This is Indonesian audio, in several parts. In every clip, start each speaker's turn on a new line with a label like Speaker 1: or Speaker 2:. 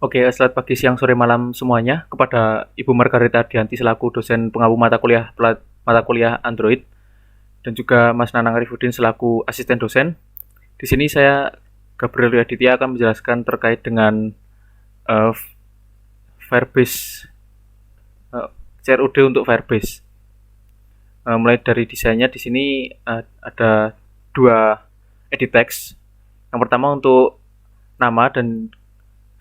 Speaker 1: Oke, selamat pagi, siang, sore, malam semuanya kepada Ibu Margarita Dianti selaku dosen pengampu mata kuliah Android dan juga Mas Nanang Arifudin selaku asisten dosen. Di sini saya Gabriel Aditya akan menjelaskan terkait dengan uh, Firebase CRUD untuk Firebase. Mulai dari desainnya di sini ada dua edit text. Yang pertama untuk nama dan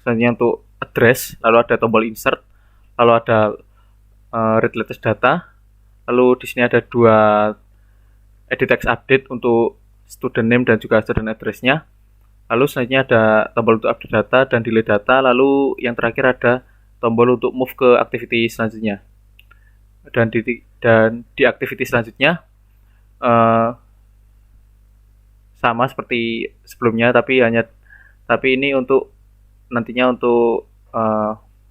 Speaker 1: selanjutnya untuk address, lalu ada tombol insert, lalu ada read latest data, lalu di sini ada dua edit text update untuk student name dan juga student address-nya. Lalu selanjutnya ada tombol untuk update data dan delete data, lalu yang terakhir ada tombol untuk move ke activity selanjutnya. Dan di activity selanjutnya uh, sama seperti sebelumnya, tapi ini untuk nantinya untuk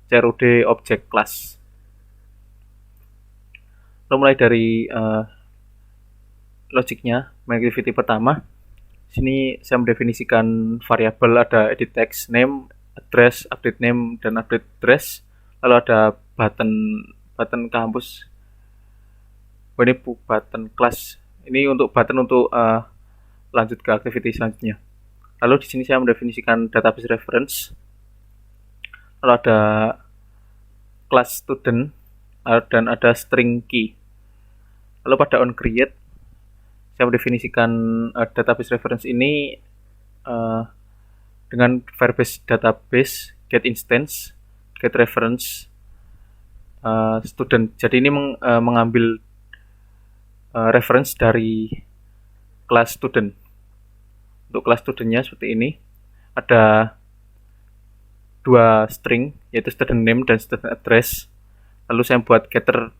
Speaker 1: CRUD object class. Lalu mulai dari logiknya, main activity pertama, sini saya mendefinisikan variabel, ada edit text name, address, update name, dan update address. Lalu ada button button kampus. Ini button class. Ini untuk button untuk lanjut ke activity selanjutnya. Lalu di sini saya mendefinisikan database reference. Lalu ada class student dan ada string key. Lalu pada on create saya mendefinisikan database reference ini dengan Firebase database get instance, get reference, student. Jadi ini mengambil reference dari kelas student. Untuk kelas studentnya seperti ini, ada dua string, yaitu student name dan student address. Lalu saya buat getter,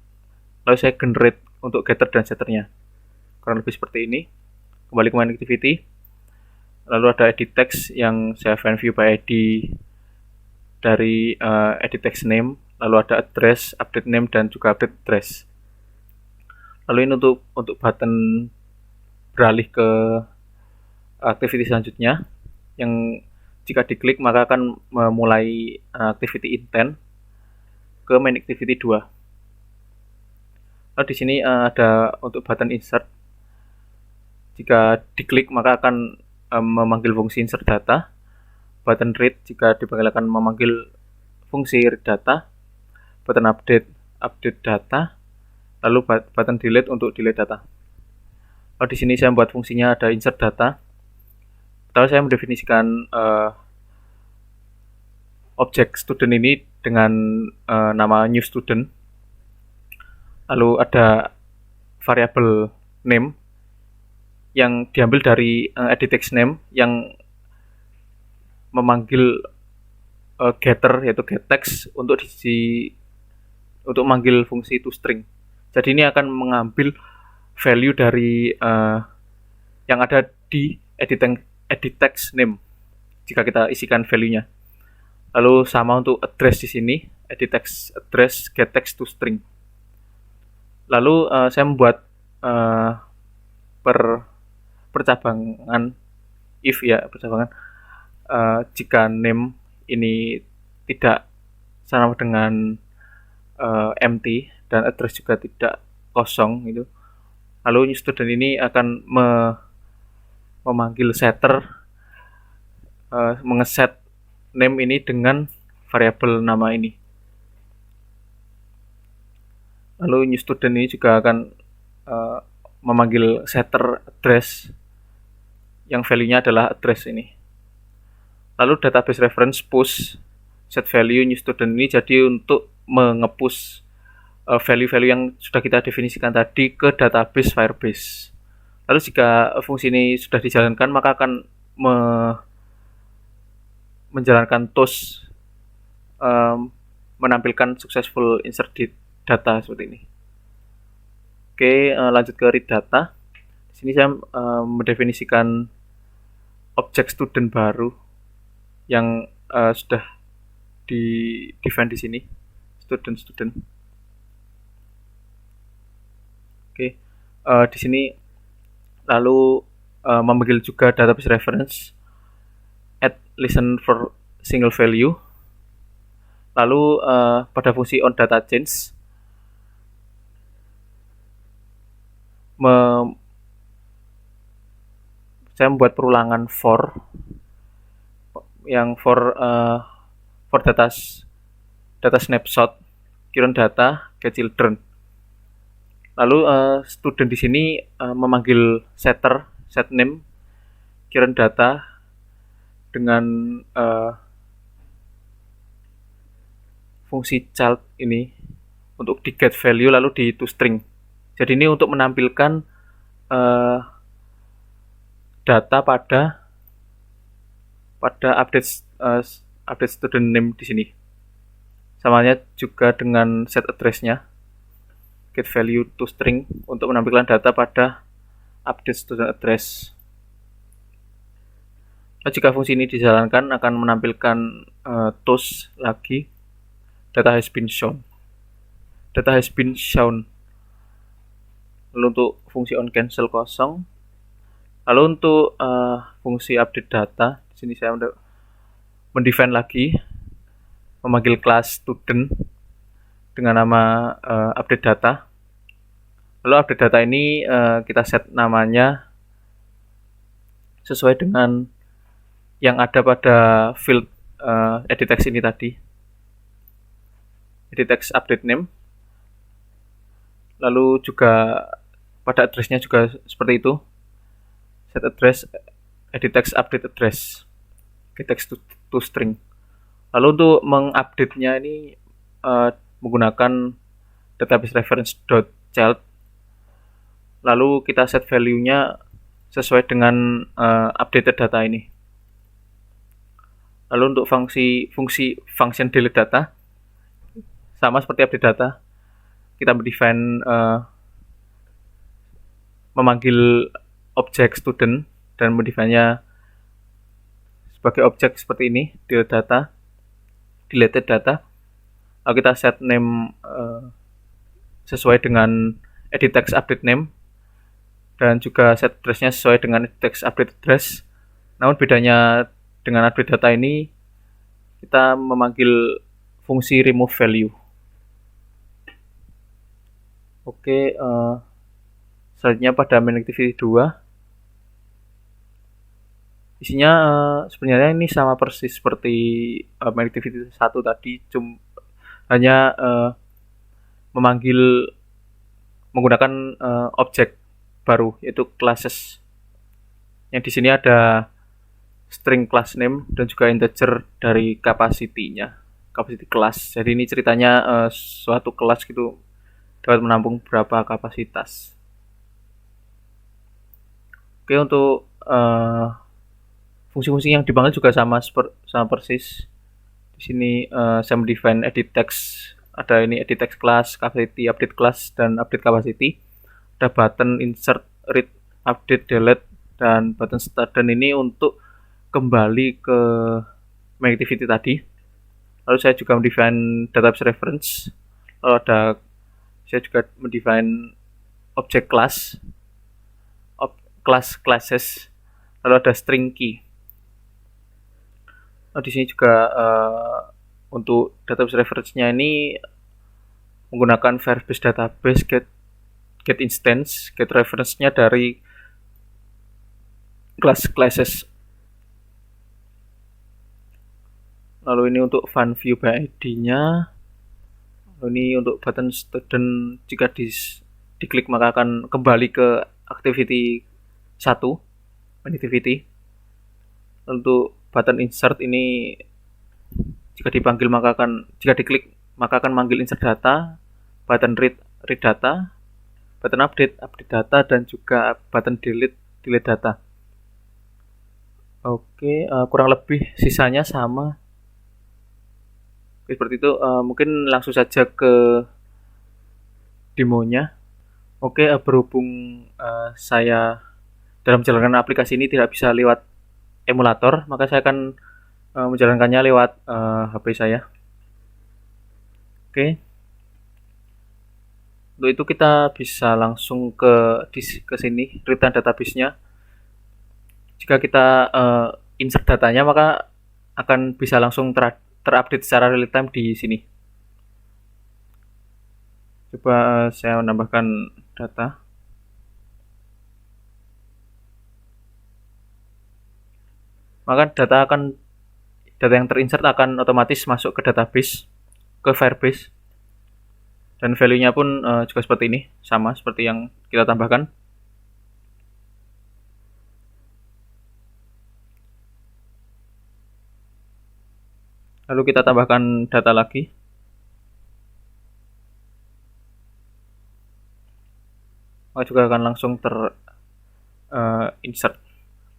Speaker 1: lalu saya generate untuk getter dan setternya. Kurang lebih seperti ini. Kembali ke main activity. Lalu ada edit text yang saya find view by ID dari edit text name. Lalu ada address, update name, dan juga update address. Lalu ini untuk button beralih ke activity selanjutnya, yang jika diklik maka akan memulai activity intent ke main activity 2. Lalu di sini ada untuk button insert. Jika diklik maka akan memanggil fungsi insert data. Button read jika dipanggil akan memanggil fungsi read data. Button update data. Lalu button delete untuk delete data. Lalu di sini saya membuat fungsinya ada insert data. Lalu saya mendefinisikan objek student ini dengan nama new student. Lalu ada variabel name yang diambil dari edit text name yang memanggil getter, yaitu get text untuk manggil fungsi toString. Jadi ini akan mengambil value dari yang ada di edit text name jika kita isikan value-nya. Lalu sama untuk address di sini, edit text address get text toString. Lalu saya membuat percabangan if ya, percabangan jika name ini tidak sama dengan empty dan address juga tidak kosong gitu. Lalu new student ini akan memanggil setter, mengeset name ini dengan variabel nama ini. Lalu new student ini juga akan memanggil setter address yang value-nya adalah address ini. Lalu database reference push set value new student ini jadi untuk mengepush value-value yang sudah kita definisikan tadi ke database Firebase. Lalu jika fungsi ini sudah dijalankan maka akan menjalankan toast menampilkan successful insert data seperti ini. Oke, lanjut ke read data. Di sini saya mendefinisikan objek student baru yang sudah di-define di sini, student. Oke, di sini lalu memanggil juga database reference add listen for single value. Lalu pada fungsi onDataChange saya membuat perulangan for data snapshot, current data, get children. Lalu student di sini memanggil setter, set name, current data dengan fungsi child ini untuk di get value lalu di toString. Jadi ini untuk menampilkan data pada update student name di sini. Samanya juga dengan set address-nya, get value toString untuk menampilkan data pada update student address. Nah, jika fungsi ini dijalankan akan menampilkan toast lagi, data has been shown. Lalu untuk fungsi onCancel kosong. Lalu untuk fungsi update data, di sini saya mendefine lagi, memanggil kelas student dengan nama update data. Lalu update data ini kita set namanya sesuai dengan yang ada pada field edit text ini tadi, edit text update name. Lalu juga pada address-nya juga seperti itu, set address, edit text update address, get text to string. Lalu untuk mengupdate-nya ini menggunakan database reference.child. Lalu kita set value-nya sesuai dengan updated data ini. Lalu untuk fungsi function delete data sama seperti update data, kita mendefine memanggil objek student dan mendefine-nya sebagai objek seperti ini, deleted data. Lalu kita set name sesuai dengan edit text update name dan juga set address-nya sesuai dengan edit text update address. Namun bedanya dengan update data ini, kita memanggil fungsi remove value. Oke, selanjutnya pada main activity 2. Isinya sebenarnya ini sama persis seperti main activity 1 tadi, hanya menggunakan objek baru yaitu classes. Yang di sini ada string class name dan juga integer dari capacity class. Jadi ini ceritanya suatu kelas gitu dapat menampung berapa kapasitas. Oke, untuk fungsi-fungsi yang dipanggil juga sama persis. Di sini saya mendefine edit text, ada ini edit text class, capacity, update class, dan update capacity. Ada button insert, read, update, delete, dan button start. Dan ini untuk kembali ke main activity tadi. Lalu saya juga mendefine database reference. Lalu saya juga mendefine object class, classes. Lalu ada string key. Nah, di sini juga untuk database reference-nya ini menggunakan Firebase database get instance, get reference-nya dari classes. Lalu ini untuk fun view by ID-nya. Lalu ini untuk button student, jika diklik maka akan kembali ke activity 1, activity. Untuk button insert ini jika diklik maka akan manggil insert data, button read data, button update data, dan juga button delete data. Oke, kurang lebih sisanya sama. Oke, seperti itu. Mungkin langsung saja ke demonya. Oke, berhubung saya dalam menjalankan aplikasi ini tidak bisa lewat emulator, maka saya akan menjalankannya lewat HP saya. Oke. Untuk itu kita bisa langsung ke sini, return database-nya. Jika kita insert datanya, maka akan bisa langsung terupdate secara real time di sini. Coba saya menambahkan data. Maka data yang terinsert akan otomatis masuk ke database, ke Firebase, dan value-nya pun juga seperti ini, sama seperti yang kita tambahkan. Lalu kita tambahkan data lagi. Maka juga akan langsung insert.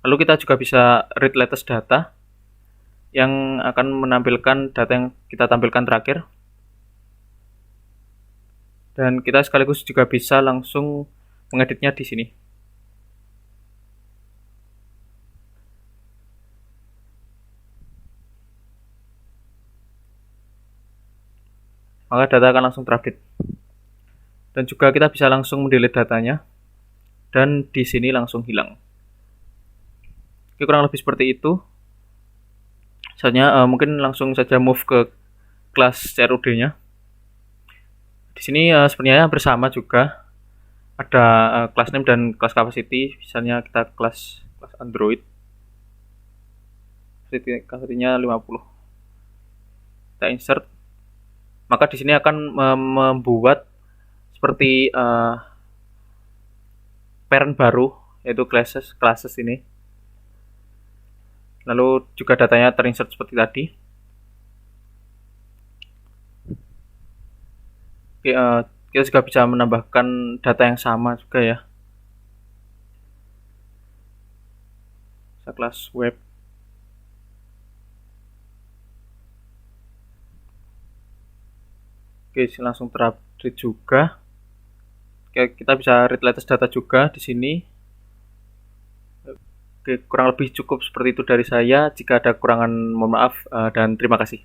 Speaker 1: Lalu kita juga bisa read latest data yang akan menampilkan data yang kita tampilkan terakhir. Dan kita sekaligus juga bisa langsung mengeditnya di sini. Maka data akan langsung terupdate. Dan juga kita bisa langsung mendelete datanya, dan di sini langsung hilang. Oke, kurang lebih seperti itu. Misalnya mungkin langsung saja move ke kelas CRUD-nya. Di sini sebenarnya bersama juga, ada class name dan class capacity. Misalnya kita kelas Android, capacity-nya 50. Kita insert. Maka di sini akan membuat seperti parent baru, yaitu classes ini. Lalu juga datanya terinsert seperti tadi. Oke, kita juga bisa menambahkan data yang sama juga ya. Kelas web. Oke, langsung terupdate juga. Oke, kita bisa read latest data juga di sini. Oke, kurang lebih cukup seperti itu dari saya. Jika ada kekurangan, mohon maaf, dan terima kasih.